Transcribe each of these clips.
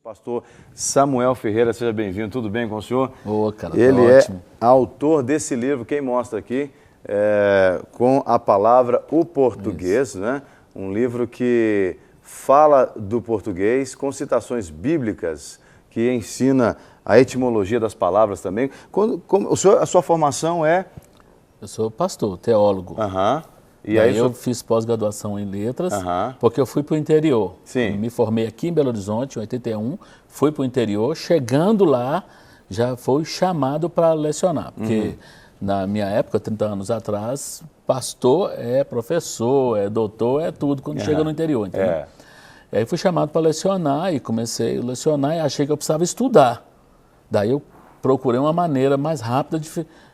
Pastor Samuel Ferreira, seja bem-vindo, tudo bem com o senhor? Boa, cara, Ele tá ótimo. é autor desse livro, quem mostra aqui, com a palavra O Português, né? Um livro que fala do português com citações bíblicas, que ensina a etimologia das palavras também. A sua formação é? Eu sou pastor, teólogo. E aí eu fiz pós-graduação em letras, Aham. porque eu fui para o interior. Sim. Eu me formei aqui em Belo Horizonte, em 81, fui para o interior, chegando lá, já fui chamado para lecionar, porque na minha época, 30 anos atrás, pastor é professor, é doutor, é tudo quando chega no interior, entendeu? E aí fui chamado para lecionar e comecei a lecionar e achei que eu precisava estudar. Daí eu procurei uma maneira mais rápida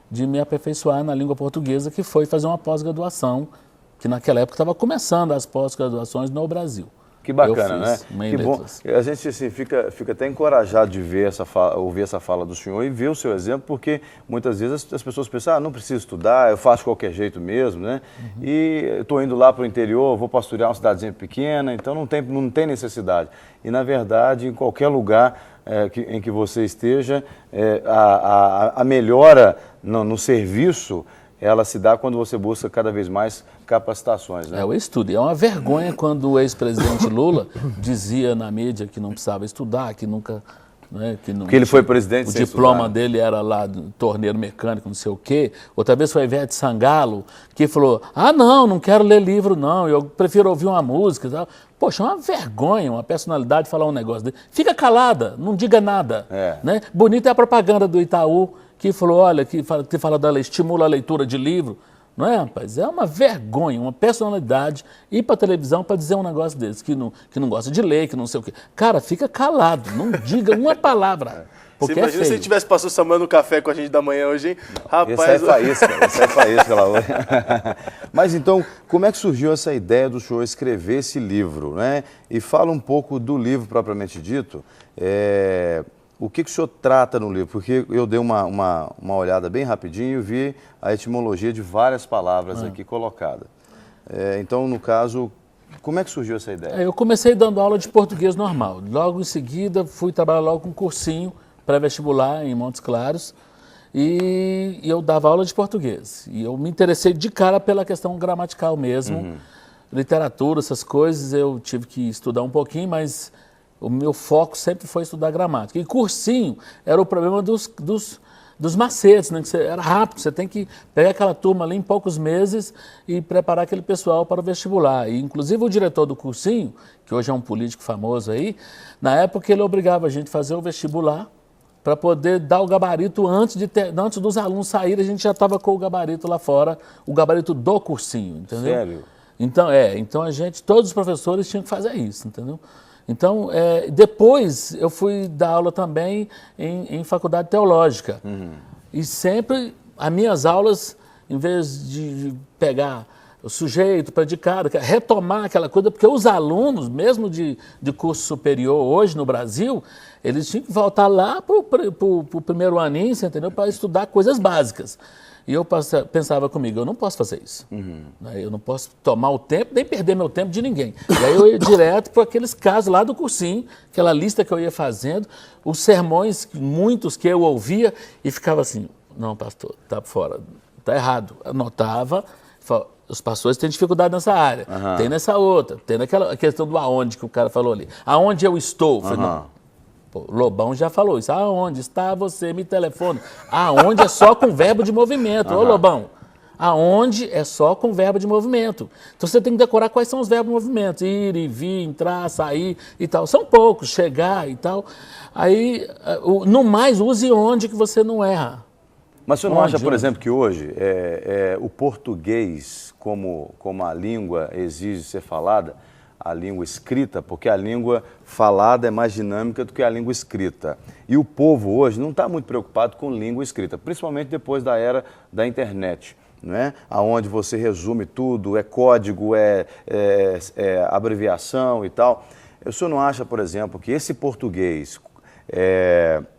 de me aperfeiçoar na língua portuguesa, que foi fazer uma pós-graduação, que naquela época estava começando as pós-graduações no Brasil. Que bacana, né? Que bom. A gente assim, fica até encorajado de ver ouvir essa fala do senhor e ver o seu exemplo, porque muitas vezes as pessoas pensam, não preciso estudar, eu faço de qualquer jeito mesmo, né? E estou indo lá para o interior, vou pastorear uma cidadezinha pequena, então não tem necessidade. E, na verdade, em qualquer lugar em que você esteja, a melhora no serviço, ela se dá quando você busca cada vez mais capacitações, né? É o estudo. É uma vergonha quando o ex-presidente Lula dizia na mídia que não precisava estudar, que nunca... Né, porque ele foi presidente sem diploma estudar. Dele era lá, torneiro mecânico, não sei o quê. Outra vez foi a Ivete Sangalo, que falou, não quero ler livro não, eu prefiro ouvir uma música e tal. Poxa, é uma vergonha uma personalidade falar um negócio dele. Fica calada, não diga nada. Né? Bonita é a propaganda do Itaú, que falou, olha, que fala estimula a leitura de livro. Não é, rapaz? É uma vergonha, uma personalidade ir para a televisão para dizer um negócio desse, que não gosta de ler, que não sei o quê. Cara, fica calado, não diga uma palavra. Porque você imagina se ele tivesse pastor Samuel no café com a gente da manhã hoje, hein? Esse Rapaz... é faísca lá hoje. Mas então, como é que surgiu essa ideia do senhor escrever esse livro, né? E fala um pouco do livro propriamente dito. O que o senhor trata no livro? Porque eu dei uma olhada bem rapidinho e vi a etimologia de várias palavras aqui colocadas. Então, no caso, como é que surgiu essa ideia? Eu comecei dando aula de português normal. Logo em seguida, fui trabalhar logo com um cursinho pré-vestibular em Montes Claros e eu dava aula de português. E eu me interessei de cara pela questão gramatical mesmo. Literatura, essas coisas, eu tive que estudar um pouquinho, mas... O meu foco sempre foi estudar gramática. E cursinho era o problema dos macetes, né? Que era rápido, você tem que pegar aquela turma ali em poucos meses e preparar aquele pessoal para o vestibular. E, inclusive, o diretor do cursinho, que hoje é um político famoso aí, na época ele obrigava a gente a fazer o vestibular para poder dar o gabarito antes dos alunos saírem, a gente já estava com o gabarito lá fora, o gabarito do cursinho, entendeu? Sério? Então todos os professores tinham que fazer isso, entendeu? Então, depois eu fui dar aula também em faculdade teológica. E sempre, as minhas aulas, em vez de pegar o sujeito, predicado, retomar aquela coisa, porque os alunos, mesmo de curso superior hoje no Brasil, eles tinham que voltar lá para o primeiro aninho, você entendeu? Para estudar coisas básicas. E eu pensava comigo, eu não posso fazer isso. Eu não posso tomar o tempo, nem perder meu tempo de ninguém. E aí eu ia direto para aqueles casos lá do cursinho, aquela lista que eu ia fazendo, os sermões, muitos que eu ouvia, e ficava assim, não, pastor, está fora, está errado. Anotava, falava, os pastores têm dificuldade nessa área, tem nessa outra, tem naquela questão do aonde que o cara falou ali. Aonde eu estou? Falei, não. O Lobão já falou isso. Aonde está você? Me telefone. Aonde é só com verbo de movimento. Ô, Lobão, aonde é só com verbo de movimento. Então você tem que decorar quais são os verbos de movimento. Ir e vir, entrar, sair e tal. São poucos, chegar e tal. Aí, no mais, use onde que você não erra. Mas você não acha, por exemplo, que hoje o português, como a língua exige ser falada, a língua escrita, porque a língua falada é mais dinâmica do que a língua escrita. E o povo hoje não está muito preocupado com língua escrita, principalmente depois da era da internet, né? Onde você resume tudo, é código, é abreviação e tal. O senhor não acha, por exemplo, que esse português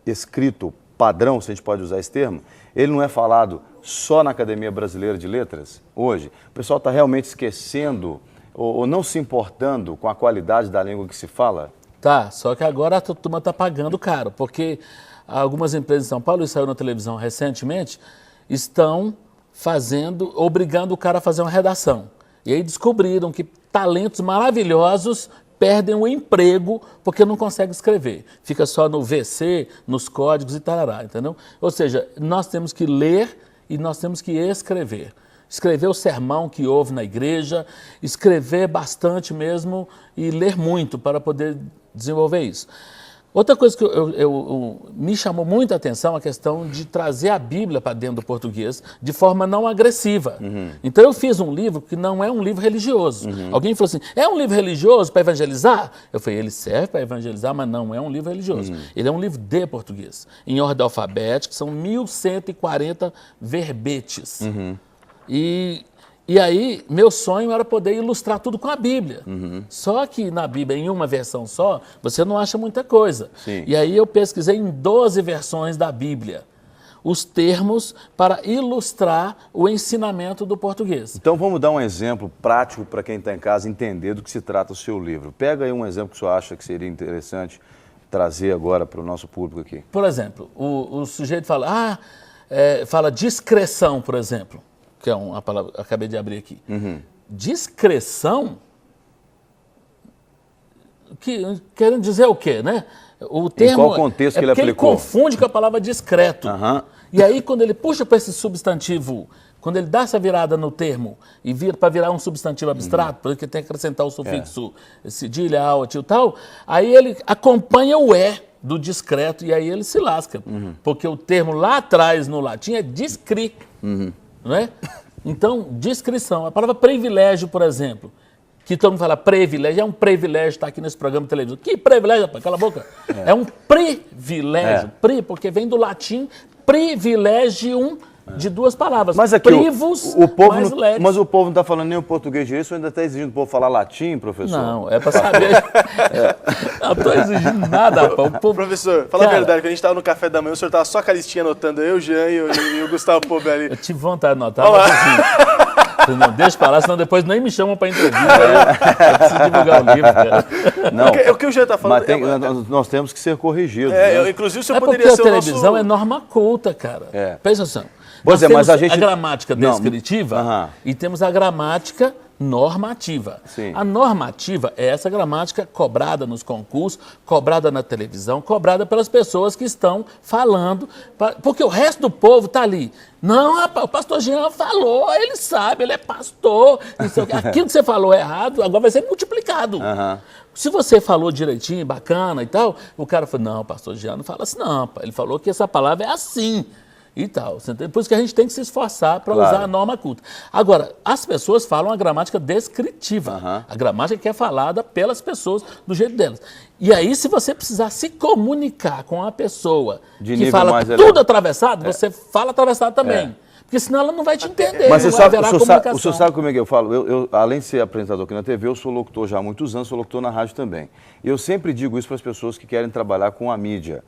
escrito padrão, se a gente pode usar esse termo, ele não é falado só na Academia Brasileira de Letras hoje? O pessoal está realmente esquecendo ou não se importando com a qualidade da língua que se fala? Tá, só que agora a turma está pagando caro, porque algumas empresas em São Paulo, isso saiu na televisão recentemente, estão obrigando o cara a fazer uma redação. E aí descobriram que talentos maravilhosos perdem o emprego porque não conseguem escrever. Fica só no VC, nos códigos e tarará, entendeu? Ou seja, nós temos que ler e nós temos que escrever. Escrever o sermão que houve na igreja, escrever bastante mesmo e ler muito para poder desenvolver isso. Outra coisa que me chamou muita atenção é a questão de trazer a Bíblia para dentro do português de forma não agressiva. Então eu fiz um livro que não é um livro religioso. Alguém falou assim, é um livro religioso para evangelizar? Eu falei, ele serve para evangelizar, mas não é um livro religioso. Ele é um livro de português, em ordem alfabética, são 1.140 verbetes. E aí, meu sonho era poder ilustrar tudo com a Bíblia. Só que na Bíblia, em uma versão só, você não acha muita coisa. Sim. E aí eu pesquisei em 12 versões da Bíblia os termos para ilustrar o ensinamento do português. Então vamos dar um exemplo prático para quem está em casa entender do que se trata o seu livro. Pega aí um exemplo que o senhor acha que seria interessante trazer agora para o nosso público aqui. Por exemplo, o sujeito fala, fala discreção, por exemplo. Que é uma palavra, acabei de abrir aqui. Discreção, querendo dizer o quê, né? O termo, em qual contexto que ele aplicou? Ele confunde com a palavra discreto. E aí, quando ele puxa para esse substantivo, quando ele dá essa virada no termo e vira para virar um substantivo abstrato, porque tem que acrescentar o sufixo cedilha, alt e tal, aí ele acompanha o do discreto e aí ele se lasca. Porque o termo lá atrás no latim é discri. Não é? Então, discrição. A palavra privilégio, por exemplo, que todo mundo fala privilégio, é um privilégio estar aqui nesse programa de televisão. Que privilégio, rapaz? Cala a boca. É um privilégio. Porque vem do latim privilegium, de duas palavras. Mas aqui privos, o povo mais não, lex. mas o povo não está falando nem o português disso, ainda está exigindo o povo falar latim, professor? Não, é para saber. Não estou exigindo nada, rapaz. Professor, fala a verdade, quando a gente estava no café da manhã, o senhor estava só com a listinha anotando, eu, o Jean e o Gustavo Pobe ali. Eu tive vontade de anotar, mas assim, não deixa pra lá, senão depois nem me chamam para entrevista. Eu preciso divulgar o livro, cara. Não, o que o Jean está falando... Mas nós temos que ser corrigidos. Né? Inclusive, o senhor poderia ser o porque a televisão é norma culta, cara. Pensa assim. Nós temos mas a gente... gramática descritiva e temos a gramática normativa. Sim. A normativa é essa gramática cobrada nos concursos, cobrada na televisão, cobrada pelas pessoas que estão falando, porque o resto do povo está ali. Não, rapaz, o pastor Jean falou, ele sabe, ele é pastor. Aquilo que você falou é errado, agora vai ser multiplicado. Se você falou direitinho, bacana e tal, o cara falou, não, o pastor Jean não fala assim não, ele falou que essa palavra é assim. E tal. Por isso que a gente tem que se esforçar para usar a norma culta. Agora, as pessoas falam a gramática descritiva. A gramática que é falada pelas pessoas do jeito delas. E aí, se você precisar se comunicar com a pessoa que fala tudo atravessado, você fala atravessado também. Porque senão ela não vai te entender. Mas o senhor sabe como é que eu falo? Eu, além de ser apresentador aqui na TV, eu sou locutor já há muitos anos, sou locutor na rádio também. E eu sempre digo isso para as pessoas que querem trabalhar com a mídia.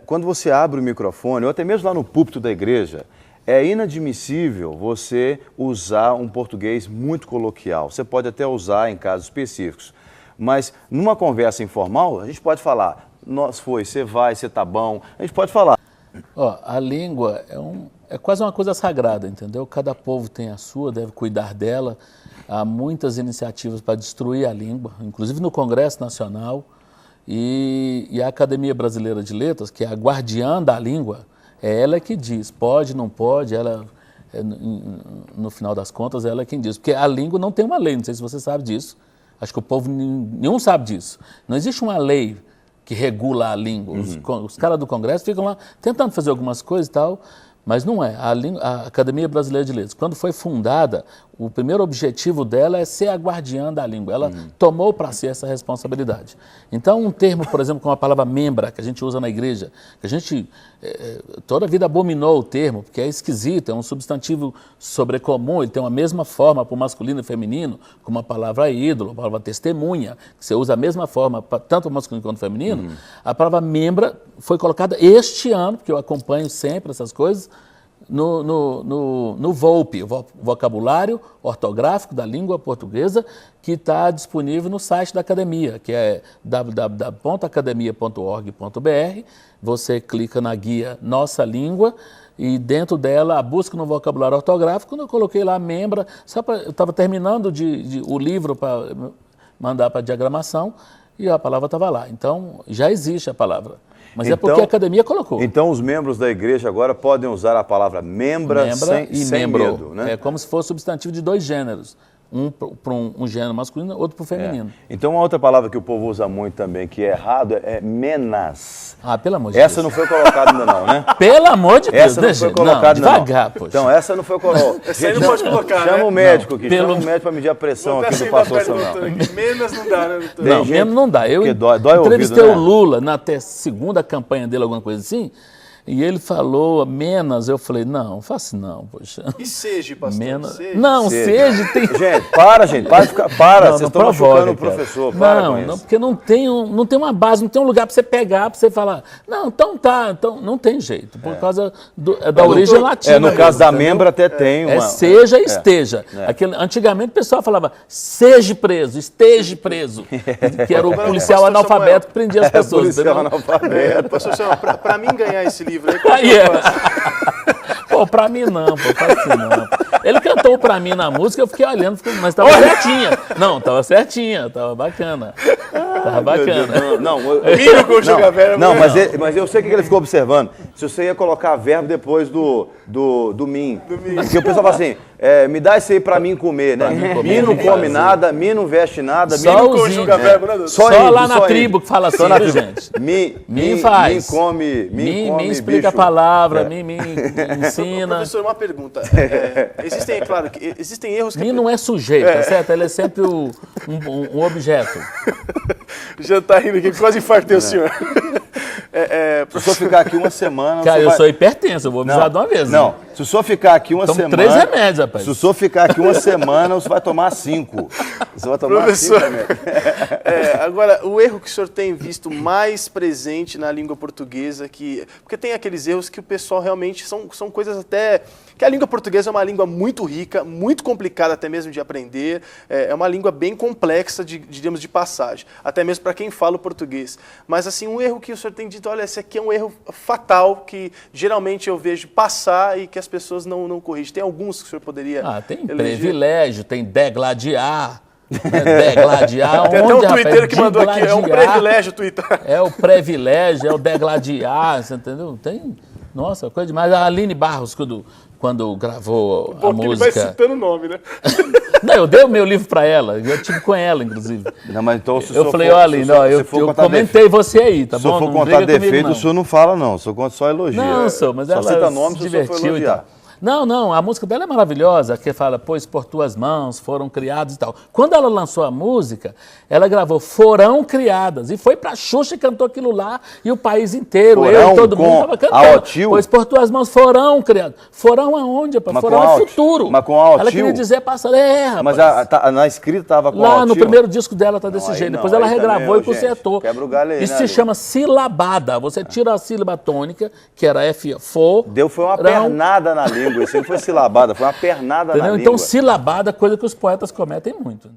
Quando você abre o microfone, ou até mesmo lá no púlpito da igreja, é inadmissível você usar um português muito coloquial. Você pode até usar em casos específicos, mas numa conversa informal, a gente pode falar, você vai, você tá bom, a gente pode falar. A língua é quase uma coisa sagrada, entendeu? Cada povo tem a sua, deve cuidar dela. Há muitas iniciativas para destruir a língua, inclusive no Congresso Nacional. E a Academia Brasileira de Letras, que é a guardiã da língua, é ela que diz, pode, não pode, no final das contas, ela é quem diz. Porque a língua não tem uma lei, não sei se você sabe disso, acho que o povo nenhum sabe disso. Não existe uma lei que regula a língua. Os caras do Congresso ficam lá tentando fazer algumas coisas e tal, mas não é. A Academia Brasileira de Letras, quando foi fundada, o primeiro objetivo dela é ser a guardiã da língua. Ela tomou para si essa responsabilidade. Então, um termo, por exemplo, como a palavra membra, que a gente usa na igreja, que a gente toda a vida abominou o termo, porque é esquisito, é um substantivo sobrecomum, ele tem uma mesma forma para o masculino e feminino, como a palavra ídolo, a palavra testemunha, que você usa a mesma forma para tanto o masculino quanto o feminino. A palavra membra foi colocada este ano, porque eu acompanho sempre essas coisas, no VOLP, o Vocabulário Ortográfico da Língua Portuguesa, que está disponível no site da academia, que é www.academia.org.br. Você clica na guia Nossa Língua e dentro dela a busca no vocabulário ortográfico. Quando eu coloquei lá membra, eu estava terminando o livro para mandar para diagramação e a palavra estava lá. Então já existe a palavra. Mas então, é porque a academia colocou. Então os membros da igreja agora podem usar a palavra membra sem medo, né? É como se fosse substantivo de 2 gêneros. Um para um gênero masculino, outro para o feminino. Então, uma outra palavra que o povo usa muito também, que é errado, é menas. Ah, pelo amor de Deus. Essa não foi colocada ainda não, né? Pelo amor de Deus. Essa não foi colocada ainda devagar, poxa. Então, essa não foi colocada. Essa aí não pode colocar, Chama o médico aqui, chama o médico para medir a pressão aqui do pastor Samuel. Menos não dá, né, doutor? Não, menos não dá. Eu entrevistei o Lula na segunda campanha dele, alguma coisa assim, e ele falou menos, eu falei, não, faça não, poxa. E seja, pastor? Menos... Seja. Não, seja tem... Gente, para de ficar, vocês estão machucando o professor, não, porque não tem uma base, não tem um lugar para você pegar, para você falar, não, então tá, então não tem jeito, por causa da origem latina. No caso da membra até tem uma... seja e esteja. Antigamente o pessoal falava, seja preso, esteja preso, que era o policial analfabeto que prendia as pessoas. Policial analfabeto. Pastor Samuel, para mim ganhar esse livro aí, Pô, pra mim não, faz assim não. Ele cantou pra mim na música, eu fiquei olhando, mas tava certinha. Não, tava certinha, tava bacana. Tava bacana. Não, mas eu sei o que ele ficou observando. Se você ia colocar verbo depois do mim. Porque o pessoal fala assim, me dá isso aí pra mim comer, né? Mim não come nada, mim não veste nada, mim não conjuga verbo, né? Só lá na tribo que fala assim, gente. Mim faz. Mim explica a palavra, mim ensina. Professor, uma pergunta. Existem, claro, existem erros que... Mim não é sujeito, tá certo? Ele é sempre um objeto. Já tá rindo aqui, quase infartei o senhor. Se o senhor ficar aqui uma semana... Cara, eu sou hipertenso, eu vou avisar de uma vez. Não, se o senhor ficar aqui uma semana... 3 remédios, rapaz. Se o senhor ficar aqui uma semana, você vai tomar 5. Você vai tomar Professor, 5 remédios. Agora, o erro que o senhor tem visto mais presente na língua portuguesa, porque tem aqueles erros que o pessoal realmente são coisas até... Que a língua portuguesa é uma língua muito rica, muito complicada até mesmo de aprender, é uma língua bem complexa, digamos, de passagem, até mesmo para quem fala o português. Mas, assim, um erro que o senhor tem dito, olha, esse aqui é um erro fatal, que geralmente eu vejo passar e que as pessoas não corrigem. Tem alguns que o senhor poderia tem privilégio, tem degladiar. Degladiar, tem até um twitteiro que mandou aqui, é um privilégio twittar. É o privilégio, é o degladiar, você entendeu? Nossa, coisa demais. A Aline Barros, quando gravou a música... Ele vai citando o nome, né? Não, eu dei o meu livro para ela, eu tive com ela, inclusive. Não, mas então, se eu falei, olha, eu comentei você aí, tá bom? Se eu for contar defeito, o senhor não fala, não. O senhor conta só elogio. Não, senhor, mas ela cita nome, se divertiu e tal. Não, a música dela é maravilhosa, que fala, pois por tuas mãos foram criados e tal. Quando ela lançou a música, ela gravou Foram Criadas, e foi pra Xuxa e cantou aquilo lá, e o país inteiro, eu e todo mundo tava cantando. Pois por tuas mãos foram criados. Foram aonde, rapaz? Foram no futuro. Mas com Altil? Ela queria dizer passado, rapaz. Mas na escrita tava com lá no primeiro disco dela tá desse jeito, depois ela regravou e consertou. Quebra o galho aí, isso se chama silabada, você tira a sílaba tônica, que era F, foi uma pernada na língua, isso não foi silabada. Foi uma pernada na língua. Então, silabada, coisa que os poetas cometem muito.